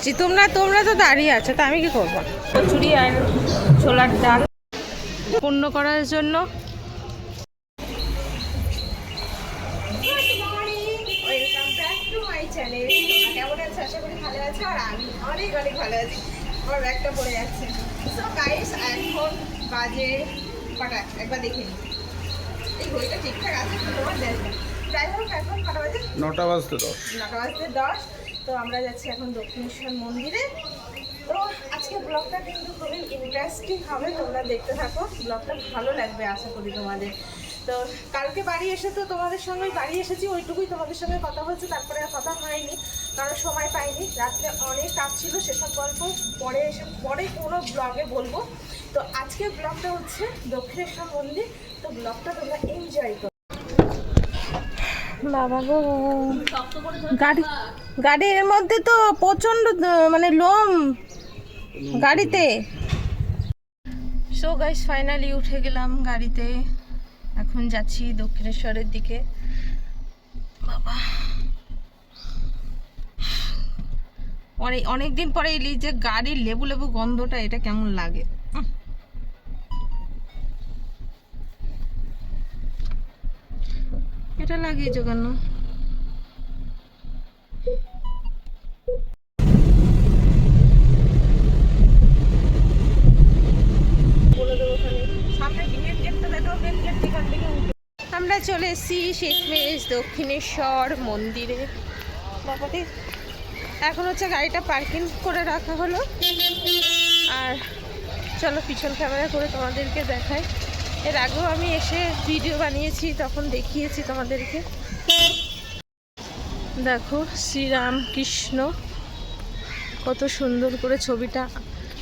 বসেছি, তোমরা তো দাঁড়িয়ে আছো, তা আমি কি করবো? কচুরি আর ছোলার ডাল পূর্ণ করার জন্য। কেমন আছে? আশা করি ভালো আছে। আর আমি অনেক অনেক ভালো আছি। আমার ব্যাগটা পড়ে যাচ্ছে। সো গাইস, এখন বাজে কটা একবার দেখে নিই। এই ঘড়িটা ঠিকঠাক আছে তোমার দেখো। যাই হোক, এখন কটা বাজে? 9টা বাজতে 10। 9টা বাজতে 10। তো আমরা যাচ্ছি এখন দক্ষিণেশ্বর মন্দিরে। তো আজকে ব্লগটা কিন্তু খুবই ইন্টারেস্টিং হবে, তোমরা দেখতে থাকো। ব্লগটা ভালো লাগবে আশা করি তোমাদের। তো কালকে বাড়ি এসে তো তোমাদের সঙ্গে বাড়ি এসেছি, ওইটুকুই তোমাদের সঙ্গে কথা হচ্ছে, তারপরে আর কথা হয়নি কারণ সময় পাইনি। রাত্রে অনেক কাজ ছিল, সেসব গল্প পরে কোনো ব্লগে বলবো। তো আজকের ব্লগটা হচ্ছে দক্ষিণেশ্বর মন্দির। তো ব্লগটা তোমরা এনজয় করো। বাবা গো, গাড়ির মধ্যে তো প্রচন্ড মানে লোম গাড়িতে। সো গাইস, ফাইনালি উঠে গেলাম গাড়িতে। এখন যাচ্ছি দক্ষিণেশ্বরের দিকে। বাবা, অনেকদিন পরে এলি যে গাড়ির লেবু লেবু গন্ধটা, এটা কেমন লাগে। এটা লাগিয়েছো কেন? আমরা চলে এসেছি শেষমেশ দক্ষিণেশ্বর মন্দিরে। বাবারে, এখন হচ্ছে গাড়িটা পার্কিং করে রাখা হলো। আর চলো পিছন ক্যামেরা করে তোমাদেরকে দেখাই। এর আগেও আমি এসে ভিডিও বানিয়েছি, তখন দেখিয়েছি তোমাদেরকে। দেখো শ্রীরাম কৃষ্ণ, কত সুন্দর করে ছবিটা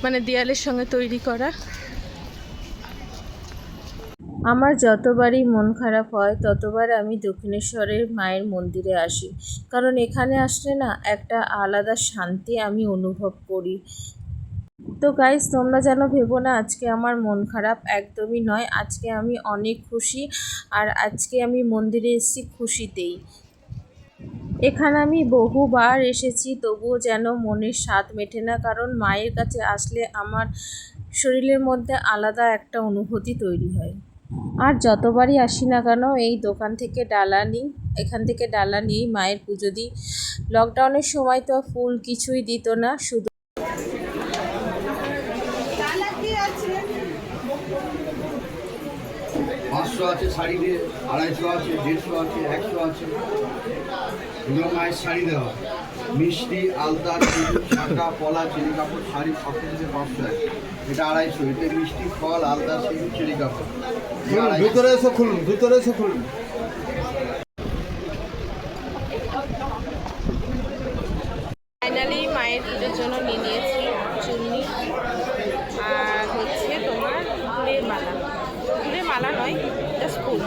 মানে দেয়ালের সঙ্গে তৈরি করা। আমার যতবারই মন খারাপ হয় ততবার আমি দক্ষিণেশ্বরের মায়ের মন্দিরে আসি, কারণ এখানে আসলে না একটা আলাদা শান্তি আমি অনুভব করি। তো গাইস, তোমরা যেন ভেবো না আজকে আমার মন খারাপ, একদমই নয়। আজকে আমি অনেক খুশি, আর আজকে আমি মন্দিরে এসেছি খুশিতেই। এখানে আমি বহুবার এসেছি, তবুও যেন মনের স্বাদ মেটে না, কারণ মায়ের কাছে আসলে আমার শরীরের মধ্যে আলাদা একটা অনুভূতি তৈরি হয়। আর যতবারই আসি না কেন এই দোকান থেকে ডালা নিই, এখান থেকে ডালা নিয়েই মায়ের পুজো দিই। লকডাউনের সময় তো ফুল কিছুই দিত না, শুধু 500 আছে শাড়ি দিয়ে, 250 আছে, 150 আছে, 100 আছে। এগুলো মায়ের শাড়ি দেওয়া, মিষ্টি, আলতা, শাঁখা, পলা, চেরি কাপড়, শাড়ি সব কিছু 500 আছে। এটা 250। এতে মিষ্টি, ফল, আলতা, সিঁদুর, চেরি কাপড়। ভিতরে এসে খুলুন, ভিতরে এসে খুলুন। ফাইনালি মায়ের পুজোর জন্য নিয়ে নিয়েছি চুন্নি আর হচ্ছে তোমার ফুলের মালা। ফুলের মালা নয়, জাস্ট ফুল।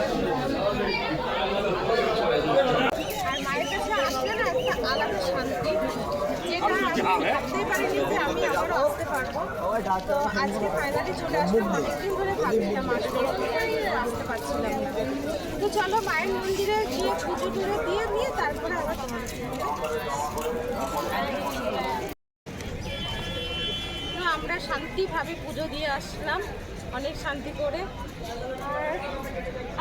আর মায়ের কাছে আসলে না একটা আলাদা শান্তি, যেটা আমি ভাবতেই পারিনি যে আমি আবারও আসতে পারবো। তো আজকে ফাইনালি চলে আসলাম। অনেকদিন ধরে ভাবছিলাম আসতে, আসতে পারছিলাম না। তো চলো মায়ের মন্দিরে গিয়ে পুজো টুজো দিয়ে নিয়ে তারপরে আবার তোমার আমরা শান্তিভাবে পুজো দিয়ে আসলাম, অনেক শান্তি করে। আর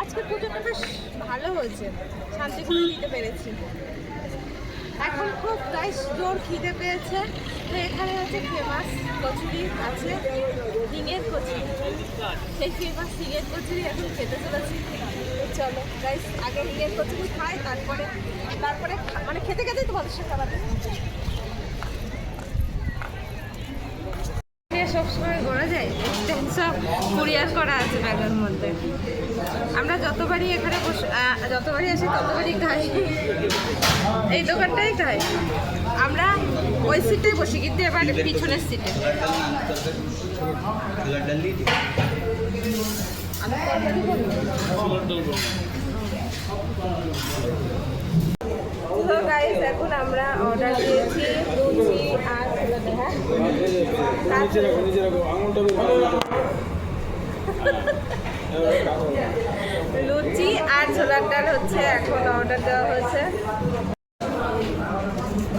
আজকে পুজোটা বেশ ভালো হয়েছে, শান্তি করে দিতে পেরেছি। এখন খুব গাইস জোর খিদে পেয়েছে। তো এখানে হচ্ছে ফেমাস কচুরি আছে, হিঙের কচুরি, সেই ফেমাস হিঙের কচুরি এখন খেতে চলেছি। চলো গাইস, আগে হিঙের কচুরি খাই, তারপরে মানে খেতে খেতেই তোমাদের সাথে আবার সবসময় ঘোরা যায়। সব কুরিয়ার করা আছে ব্যাগের মধ্যে। আমরা যতবারই এখানে যতবারই আসি ততবারই খাই, এই দোকানটাই খাই। আমরা ওই সিটে বসি, কিন্তু এবার পিছনের সিটে। তো গাইস, এখন আমরা অর্ডার দিয়েছি লুচি আর লুচি আর ছোলার ডাল হচ্ছে এখন অর্ডার দেওয়া হয়েছে।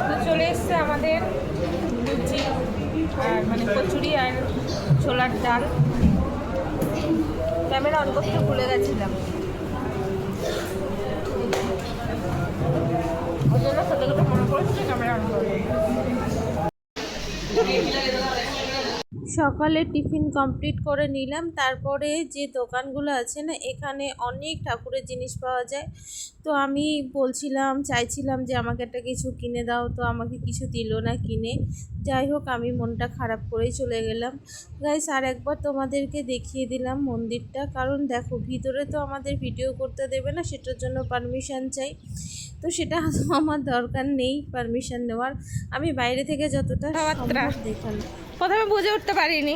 তো চলে এসছে আমাদের মানে কচুরি আর ছোলার ডাল। ক্যামেরা অন করতে ভুলে গেছিলাম, ওই জন্য সাথে সাথে মনে করেছি যে ক্যামেরা অন করে। সকালে টিফিন কমপ্লিট করে নিলাম। তারপরে যে দোকানগুলো আছে না, এখানে অনেক ঠাকুরের জিনিস পাওয়া যায়। তো আমি চাইছিলাম যে আমাকে একটা কিছু কিনে দাও, তো আমাকে কিছু দিল না কিনে। যাই হোক, আমি মনটা খারাপ করেই চলে গেলাম। গাইস, আর একবার তোমাদেরকে দেখিয়ে দিলাম মন্দিরটা, কারণ দেখো ভিতরে তো আমাদের ভিডিও করতে দেবে না, সেটার জন্য পারমিশন চাই। তো সেটা আমার দরকার নেই পারমিশন নেওয়ার, আমি বাইরে থেকে যতটা সম্ভব দেখালাম। প্রথমে বুঝে উঠতে পারিনি।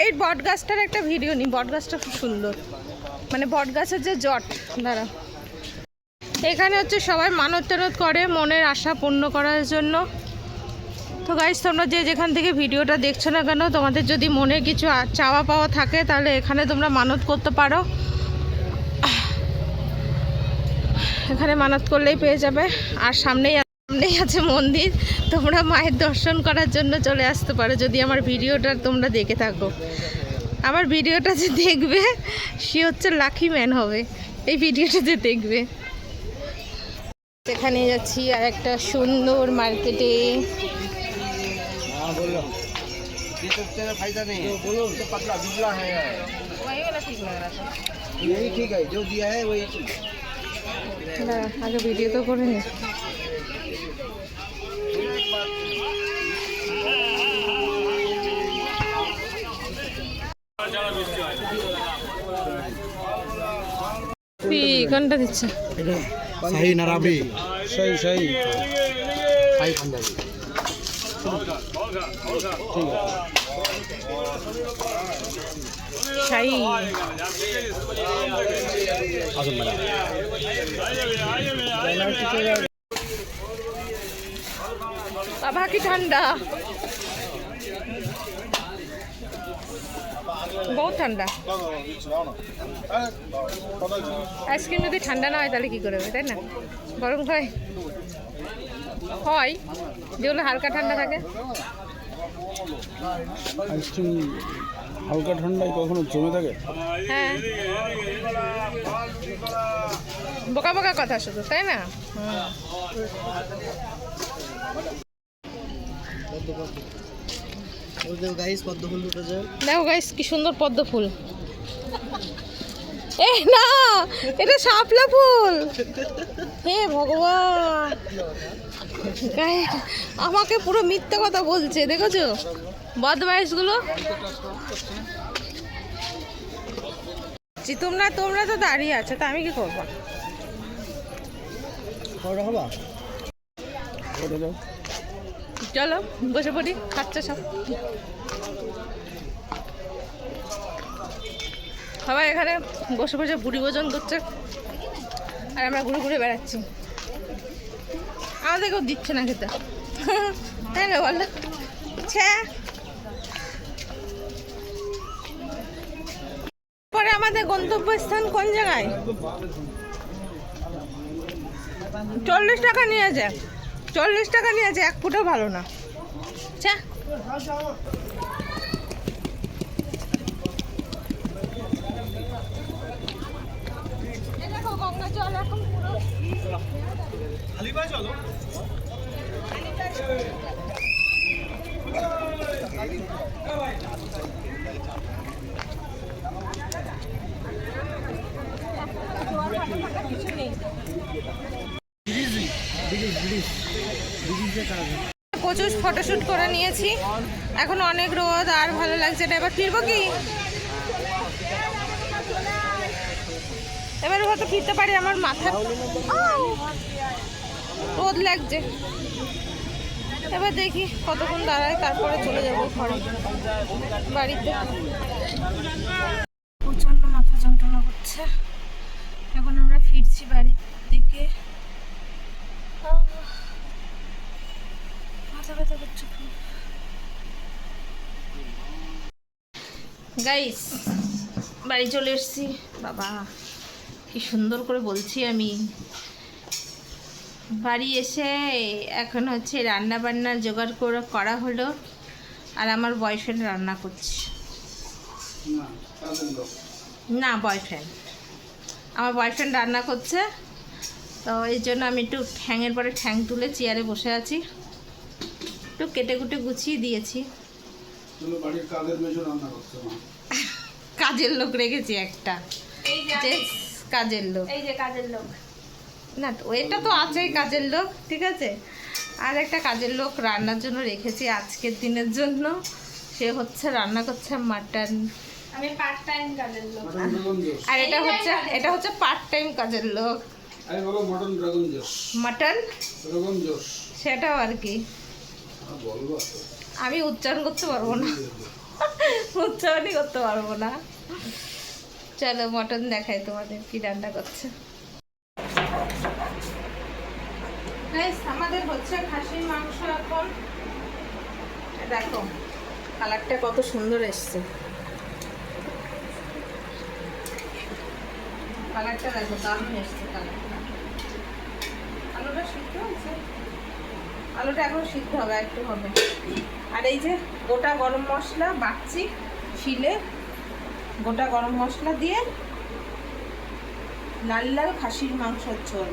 এই বট গাছটার একটা ভিডিও নিই, বট গাছটা খুব সুন্দর, মানে বট গাছের যে জট দ্বারা এখানে হচ্ছে সবাই মানত টানত করে মনের আশা পূর্ণ করার জন্য। তো গাইস, তোমরা যে যেখান থেকে ভিডিওটা দেখছো না কেন, তোমাদের যদি মনে কিছু চাওয়া পাওয়া থাকে তাহলে এখানে তোমরা মানত করতে পারো। এখানে মানত করলেই পেয়ে যাবে। আর সামনেই আছে মন্দির, তোমরা মায়ের দর্শন করার জন্য চলে আসতে পারো যদি আমার ভিডিওটা তোমরা দেখে থাকো। আমার ভিডিওটা যে দেখবে সে হচ্ছে লাকি ম্যান হবে, এই ভিডিওটা যে দেখবে। সেখানে যাচ্ছি আর একটা সুন্দর মার্কেটে। আগে ভিডিও তো করে নি। কোনটা দিচ্ছে? শাহী নারাবি, শাহী শাহী শাহী পাঞ্জাবি। শাহী বাবা কি ঠান্ডা, বহুত ঠান্ডা। আইসক্রিম যদি ঠান্ডা না হয় তাহলে কি করে হবে, তাই না? গরম হয় হয় যেগুলো হালকা ঠান্ডা থাকে। আইসক্রিম হালকা ঠান্ডায় কখনো জমে থাকে? হ্যাঁ, বোকা বোকা কথা শুধু, তাই না? দেখো গাইস কি সুন্দর পদ্ম ফুল। এ না, এটা শাপলা ফুল। হে ভগবান, আমাকে পুরো মিথ্যে কথা বলছে, দেখেছো বদমাইশ গুলো। তোমরা তো দাঁড়িয়ে আছো, তা আমি কি করবো? চলো বসে পড়ি, খাচ্ছে সব সবাই এখানে বসে বসে বুড়ি ভোজন করছে, আর আমরা ঘুরে ঘুরে বেড়াচ্ছি। আমাদেরকেও দিচ্ছে না খেতে, তাই না বলো? পরে আমাদের গন্তব্যস্থান কোন জায়গায়? 40 টাকা নিয়েছে, 40 টাকা নিয়েছে, এক ফুটও ভালো না। দেখো গঙ্গা জল এখন পুরো প্রচুর ফটোশুট করে নিয়েছি, এখন অনেক রোদ, আর ভালো লাগছে না। এবার ফিরবো কি? এবার হয়তো ফিরতে পারি, আমার মাথা রোদ লাগছে। এবার দেখি কতক্ষণ দাঁড়ায়, তারপরে চলে যাবো ঘরে বাড়িতে। প্রচন্ড মাথা যন্ত্রণা করছে, এখন আমরা ফিরছি বাড়ির দিকে। মাথা ব্যথা করছে গাইস, বাড়ি চলে এসেছি। বাবা কি সুন্দর করে বলছি আমি, বাড়ি এসে এখন হচ্ছে রান্না বান্নার জোগাড় করা হলো, আর আমার বয়ফ্রেন্ড রান্না করছে। না কাজের লোক। না, বয়ফ্রেন্ড, আমার বয়ফ্রেন্ড রান্না করছে। তো এই জন্য আমি একটু ঠ্যাংয়ের পরে ঠ্যাং তুলে চেয়ারে বসে আছি, একটু কেটে কুটে গুছিয়ে দিয়েছি। তুমি বাড়ির কাজের মেশো রান্না করছো না? কাজের লোক রেখেছি একটা, এই যে যে কাজের লোক। এই যে কাজের লোক। না তো এটা তো আছেই কাজের লোক, ঠিক আছে। আর একটা কাজের লোক রান্নার জন্য রেখেছি আজকের দিনের জন্য। সে হচ্ছে রান্না করছে মাটন। আমি পার্ট টাইম কাজের লোক। আর এটা হচ্ছে পার্ট টাইম কাজের লোক। আমি বলো মটন ড্রাগন জোস। মাটন ড্রাগন জোস সেটাও আর কি, বলবো তো। আমি উচ্চারণ করতে পারবো না, উচ্চারণই করতে পারবো না। চলো মটন দেখাই তোমাদের কি রান্না করছে। Guys, আমাদের হচ্ছে খাসির মাংস এখন। দেখো কালারটা কত সুন্দর এসছে, কালারটা দেখো দারুণ এসছে কালারটা। আলুটা সিদ্ধ হয়েছে, আলুটা এখন সিদ্ধ হবে, একটু হবে। আর এই যে গোটা গরম মশলা বাটছি শিলে, গোটা গরম মশলা দিয়ে লাল লাল খাসির মাংসের ঝোল।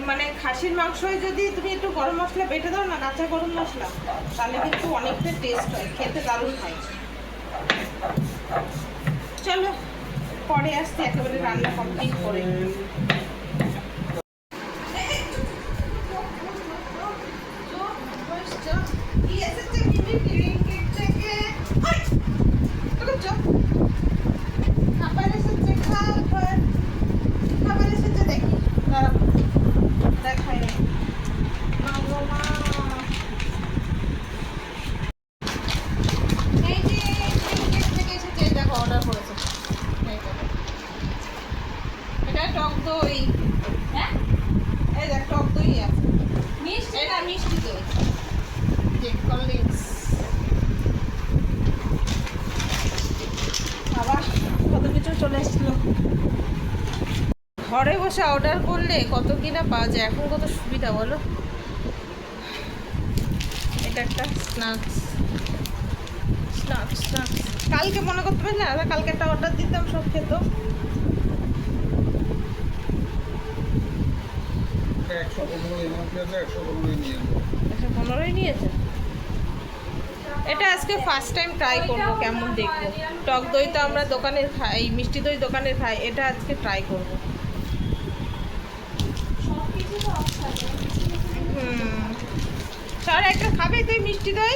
মানে খাসির মাংসয় যদি তুমি একটু গরম মশলা বেটে দাও না, কাঁচা গরম মশলা, তাহলে কিন্তু অনেকটা টেস্ট হয়, খেতে দারুণ হয়। চলো পরে আসতে একেবারে রান্না কমপ্লিট করে। দেখাই এই যে থেকে এসেছে, দেখো অর্ডার করেছে। এই দেখো, এটা টক দই। হ্যাঁ? এই দেখ টক দই আছে, মিষ্টি এটা মিষ্টি দই, যে কলিংস। আবার কত কিছু চলে এসেছিলো। ঘরে বসে অর্ডার করলে কত কিনা পাওয়া যায়, এখন কত সুবিধা বলো। এটা একটা স্ন্যাক্স, স্ন্যাক্স স্ন্যাক্স। কালকে মনে করতে পারলে না, কালকে একটা অর্ডার দিতাম, সব খেত। 115 নিয়েছে। এটা আজকে ফার্স্ট টাইম ট্রাই করবো, কেমন দেখবো। টক দই তো আমরা দোকানের খাই, মিষ্টি দই দোকানের খাই, এটা আজকে ট্রাই করবো। সবকিছু তো অপশানে। স্যার একটা খাবি তুই মিষ্টি দই?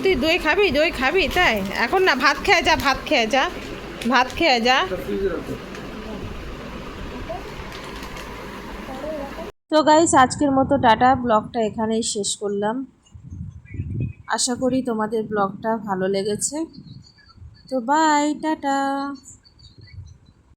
তুই দই খাবি, দই খাবি? তাই এখন না, ভাত খেয়ে যা, ভাত খেয়ে যা, ভাত খেয়ে যা। তো গাইস আজকের মতো টাটা, ব্লগটা এখানেই শেষ করলাম। আশা করি তোমাদের ব্লগটা ভালো লেগেছে। তো বাই, টাটা।